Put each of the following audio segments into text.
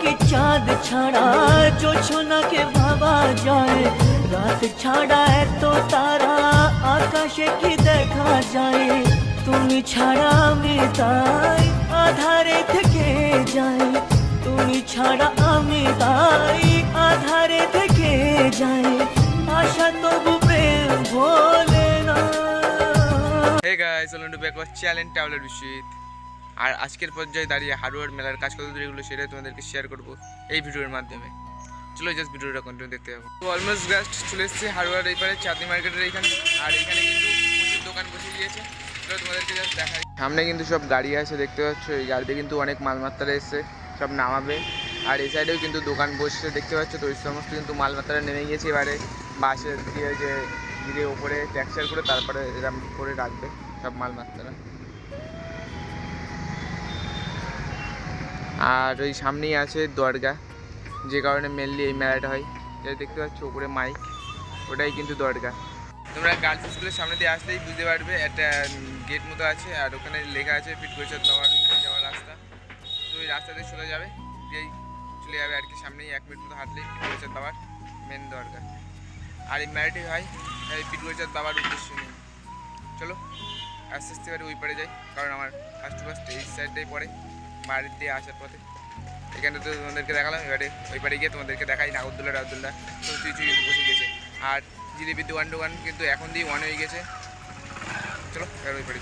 কি চাঁদ ছাড়া জোছনাকে ভাবা যায়, রাত ছাড়া এত তারা আকাশে কি দেখা যায়, তুমি ছাড়া আমি তাই আধারে থেকে যাই, তুমি ছাড়া আমি তাই আধারে থেকে যাই, আশা তবু প্রেম ভোলে না। Hey guys, welcome to back our channel traveller Biswajit. আর আজকের পর্যায়ে দাঁড়িয়ে হার্ডওয়্যার মেলার কাজ কত দূর এগুলো সেটাই তোমাদেরকে শেয়ার করবো এই ভিডিওর মাধ্যমে। চলো জাস্ট ভিডিওটা কন্টিনিউ দেখতে যাবো। তো অলমোস্ট জাস্ট চলে এসেছি হার্ডওয়্যার এই পারে চাঁদনি মার্কেটের এইখানে। আর এইখানে কিন্তু প্রচুর দোকান বসে গিয়েছে, চলো তোমাদেরকে জাস্ট দেখাই। সামনে কিন্তু সব গাড়ি আছে দেখতে পাচ্ছ, এই গাড়িতে কিন্তু অনেক মালমাত্রা এসছে, সব নামাবে। আর এই সাইডেও কিন্তু দোকান বসছে দেখতে পাচ্ছ, তো এই সমস্ত কিন্তু মালমাত্রা নেমে গিয়েছে। এবারে বাসের দিয়ে যে ধীরে ওপরে ট্যাক্সার করে তারপরে এরকম করে রাখবে সব মালমাত্রা। আর ওই সামনেই আছে দরগা, যে কারণে মেনলি এই মেলাটা হয়। যেটা দেখতে পাচ্ছ উপরে মাইক, ওটাই কিন্তু দরগা। তোমরা গার্লস স্কুলের সামনে দিয়ে আসলেই বুঝতে পারবে, একটা গেট মতো আছে আর ওখানে লেখা আছে ফিট করেছে তোমার যাওয়ার রাস্তা। তো ওই রাস্তাতে চলে যাবে, দিয়েই চলে যাবে আর কি, সামনেই 1 মিনিট মতো হাঁটলেই ফিট করেছে বাবার মেন দরগা। আর এই মেলাটি হয় এই ফিট করেছে বাবার উদ্দেশ্য নিয়ে। চলো আস্তে আস্তে এবারে ওই পারে যাই, কারণ আমার ফার্স্ট এই সাইডটাই পড়ে বাড়ির দিয়ে আসার পথে। এখানে তো তোমাদেরকে দেখালাম, এবারে ওই পারে গিয়ে তোমাদেরকে দেখাই নাগরদোল্লা রাজদোল্লা তো কিছু কিন্তু বসে গেছে। আর জিলিপি দোকান কিন্তু এখন দিয়ে 1 হয়ে গেছে। চলো এবার ওই পারে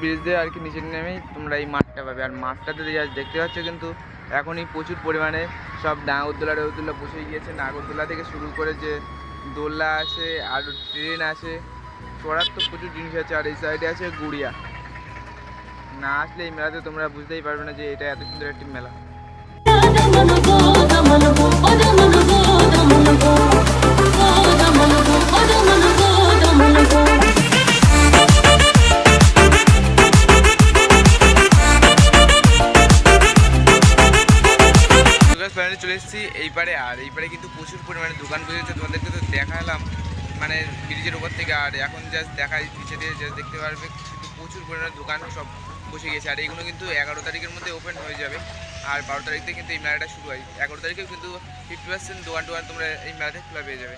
ব্রিজ দিয়ে আর কি নিচে নেমেই তোমরা এই মাঠটা পাবে। আর মাঠটাতে দেখতে পাচ্ছ কিন্তু এখনই প্রচুর পরিমাণে সব নাগরদোল্লা বসে গিয়েছে। নাগরদোল্লা থেকে শুরু করে যে দোল্লা আছে আর ট্রেন আছে, চড়ার তো প্রচুর জিনিস আছে। আর এই সাইডে আছে গুড়িয়া। না আসলে এই মেলাতে তোমরা বুঝতেই পারবে না যে এটা এত সুন্দর একটি মেলা। চলে এসেছি এই পারে। আর এই পারে কিন্তু প্রচুর পরিমাণে দোকান বসেছে, তোমাদেরকে তো দেখালাম মানে ব্রিজের উপর থেকে। আর এখন জাস্ট দেখাই পিছিয়ে দিয়ে জাস্ট দেখতে পারবে কিন্তু প্রচুর পরিমাণে দোকান সব বসে গেছে। আর এইগুলো কিন্তু 11 তারিখের মধ্যে ওপেন হয়ে যাবে। আর 12 তারিখ থেকে কিন্তু এই মেলাটা শুরু হয়। 11 তারিখেও কিন্তু 50% দোকান তোমরা এই মেলাতে খোলা পেয়ে যাবে।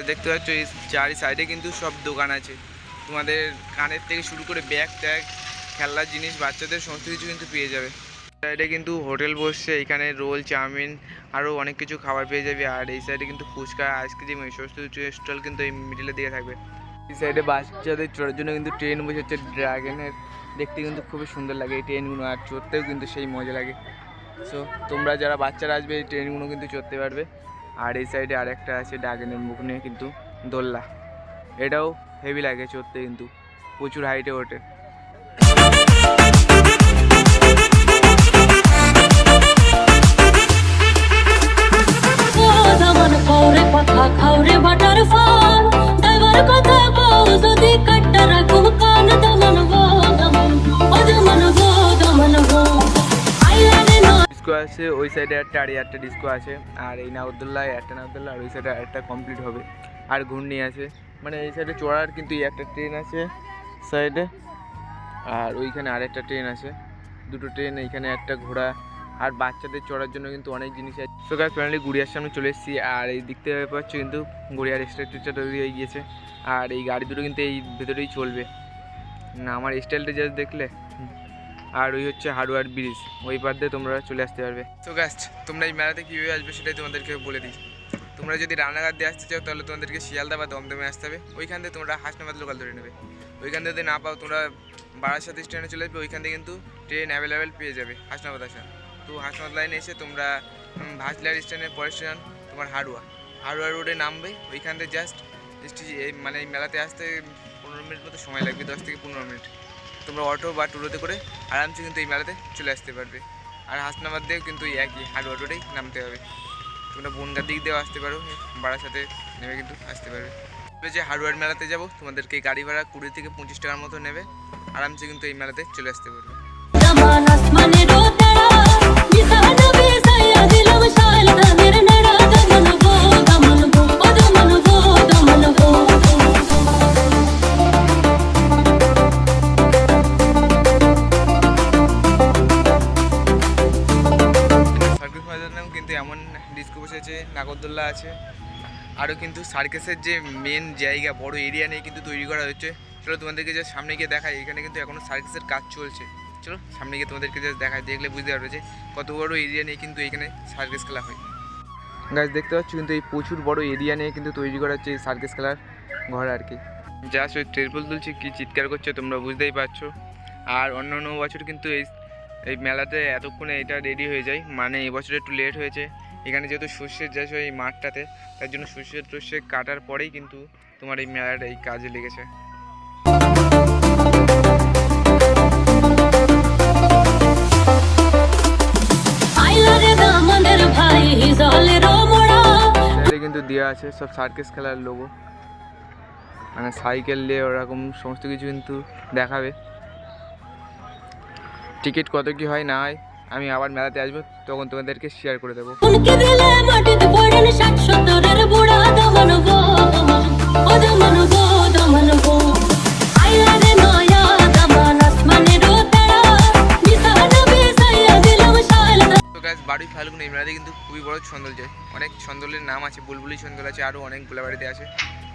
দেখতে পাচ্ছ এই চারি সাইডে কিন্তু সব দোকান আছে, তোমাদের কানের থেকে শুরু করে ব্যাগ ট্যাগ খেলনার জিনিস বাচ্চাদের সমস্ত কিছু কিন্তু পেয়ে যাবে। সাইডে কিন্তু হোটেল বসছে, এখানে রোল চাউমিন আরও অনেক কিছু খাবার পেয়ে যাবে। আর এই সাইডে কিন্তু ফুচকা আইসক্রিম এই সমস্ত কিছু স্টল কিন্তু এই মিডিলের দিকে থাকবে। এই সাইডে বাচ্চাদের চড়ার জন্য কিন্তু ট্রেন বসে হচ্ছে ড্রাগনের, দেখতে কিন্তু খুবই সুন্দর লাগে এই ট্রেনগুলো। আর চড়তেও কিন্তু সেই মজা লাগে। সো তোমরা যারা বাচ্চারা আসবে এই ট্রেনগুলো কিন্তু চড়তে পারবে। আর এই সাইডে আরেকটা আছে ড্রাগনের মুখ নিয়ে কিন্তু দোল্লা, এটাও হেভি লাগে চড়তে, কিন্তু প্রচুর হাইটে ওঠে। ডিস্কো আছে ওই সাইডে একটা, আর একটা ডিস্কো আছে। আর এই নাগরদোল্লায় একটা নাগরদোল্লা, আর ওই সাইডে একটা কমপ্লিট হবে। আর ঘূর্ণি আছে, মানে এই সাইডে চড়ার কিন্তু একটা ট্রেন আছে সাইডে। আর ওইখানে আরেকটা ট্রেন আছে, দুটো ট্রেন, এইখানে একটা ঘোড়া। আর বাচ্চাদের চড়ার জন্য কিন্তু অনেক জিনিস আছে। সো গাইস ফাইনালি গুড়িয়ার সামনে চলে এসেছি। আর এই দেখতে পাচ্ছ কিন্তু গুড়িয়ার স্ট্রাকচারটা তৈরি হয়ে গিয়েছে। আর এই গাড়ি দুটো কিন্তু এই ভেতরেই চলবে না, আমার স্টাইলটা জাস্ট দেখলে। আর ওই হচ্ছে হার্ডওয়্যার ব্রিজ, ওই পার দিয়ে তোমরা চলে আসতে পারবে। সো গাইস তোমরা এই মেলাতে কীভাবে আসবে সেটাই তোমাদেরকে বলে দিই। তোমরা যদি রানাঘাট দিয়ে আসতে চাও তাহলে তোমাদেরকে শিয়ালদা বা দমদমে আসতে হবে। ওইখান থেকে তোমরা হাসনাবাদ লোকাল ধরে নেবে। ওইখান থেকে যদি না পাও তোমরা বারাসাত স্ট্যান্ডে চলে আসবে, ওইখান থেকে কিন্তু ট্রেন অ্যাভেলেবেল পেয়ে যাবে হাসনাবাদ আসা। তো হাসনাবাদ লাইনে এসে তোমরা ভাসলিয়ার স্ট্যান্ডের পরের স্টেশন তোমার হাড়ুয়া রোডে নামবে। ওইখান থেকে জাস্ট মানে এই মেলাতে আসতে 15 মিনিট মতো সময় লাগবে, 10 থেকে 15 মিনিট। তোমরা অটো বা টোটোতে করে আরামসে কিন্তু এই মেলাতে চলে আসতে পারবে। আর হাসনাবাদ দিয়েও কিন্তু একই হার্ডওয়ার রোডেই নামতে হবে। তোমরা বনগার দিক দিয়েও আসতে পারো, বারাসাতে নেমে কিন্তু আসতে পারবে। যে হার্ডওয়ার মেলাতে যাব তোমাদেরকে গাড়ি ভাড়া 20 থেকে 25 টাকার মতো নেবে, আরামসে কিন্তু এই মেলাতে চলে আসতে পারবে। সার্কাস ময়দানেও কিন্তু এমন ডিস্কো বসেছে, নাগরদোল্লা আছে, আরও কিন্তু সার্কাসের যে মেন জায়গা বড় এরিয়া নিয়ে কিন্তু তৈরি করা হচ্ছে। চলো তোমাদেরকে যে সামনে গিয়ে দেখাই, এখানে কিন্তু এখনও সার্কাসের কাজ চলছে। চলো সামনে গিয়ে তোমাদেরকে জাস্ট দেখাই, দেখলে বুঝতে পারবে যে কত বড় এরিয়া নিয়ে কিন্তু এখানে সার্কাস খেলা হয়। গাছ দেখতে পাচ্ছ কিন্তু এই প্রচুর বড় এরিয়া নিয়ে কিন্তু তৈরি করা হচ্ছে এই সার্কাস খেলার ঘর আর কি। জাস্ট ওই ট্রেপল তুলছে কি চিৎকার করছে তোমরা বুঝতেই পারছো। আর অন্য বছর কিন্তু এই মেলাতে এতক্ষণে এটা রেডি হয়ে যায়, মানে এবছর একটু লেট হয়েছে। এখানে যেহেতু শস্যের চাষ হয় এই মাঠটাতে, তার জন্য শস্যে কাটার পরেই কিন্তু তোমার এই মেলাটা এই কাজে লেগেছে। কিন্তু দেওয়া আছে সব সার্কাস খেলার লোগো, মানে সাইকেল নিয়ে ওরকম সমস্ত কিছু কিন্তু দেখাবে। টিকিট কত কি হয় না হয় আমি আবার মেলাতে আসবো, তখন তোমাদেরকে শেয়ার করে দেবো। বাড়ি ফাল্গুন এই মেলাতে কিন্তু খুবই বড় ছন্দল যায়, অনেক ছন্দলের নাম আছে, বুলবুলি ছন্দল আছে, আরও অনেক গোলাবাড়িতে আছে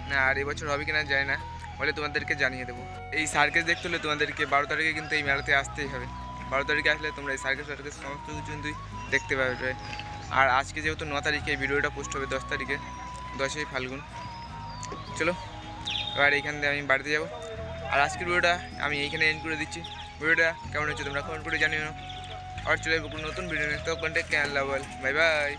না। আর এবছর হবে কিনা যায় না, বলে তোমাদেরকে জানিয়ে দেবো। এই সার্কাস দেখতে হলে তোমাদেরকে 12 তারিখে কিন্তু এই মেলাতে আসতেই হবে। 12 তারিখে আসলে তোমরা এই সার্কাস সমস্ত কিছু কিন্তু দেখতে পাবে। আর আজকে যেহেতু 9 তারিখে এই ভিডিওটা পোস্ট হবে, 10 তারিখে 10ই ফাল্গুন। চলো এবার এইখান দিয়ে আমি বাড়িতে যাবো। আর আজকের ভিডিওটা আমি এইখানে এন্ড করে দিচ্ছি। ভিডিওটা কেমন হচ্ছে তোমরা কমেন্ট করে জানিও। और चले नतून भिडियो तो कॉन्टेक्ट बाय बाय।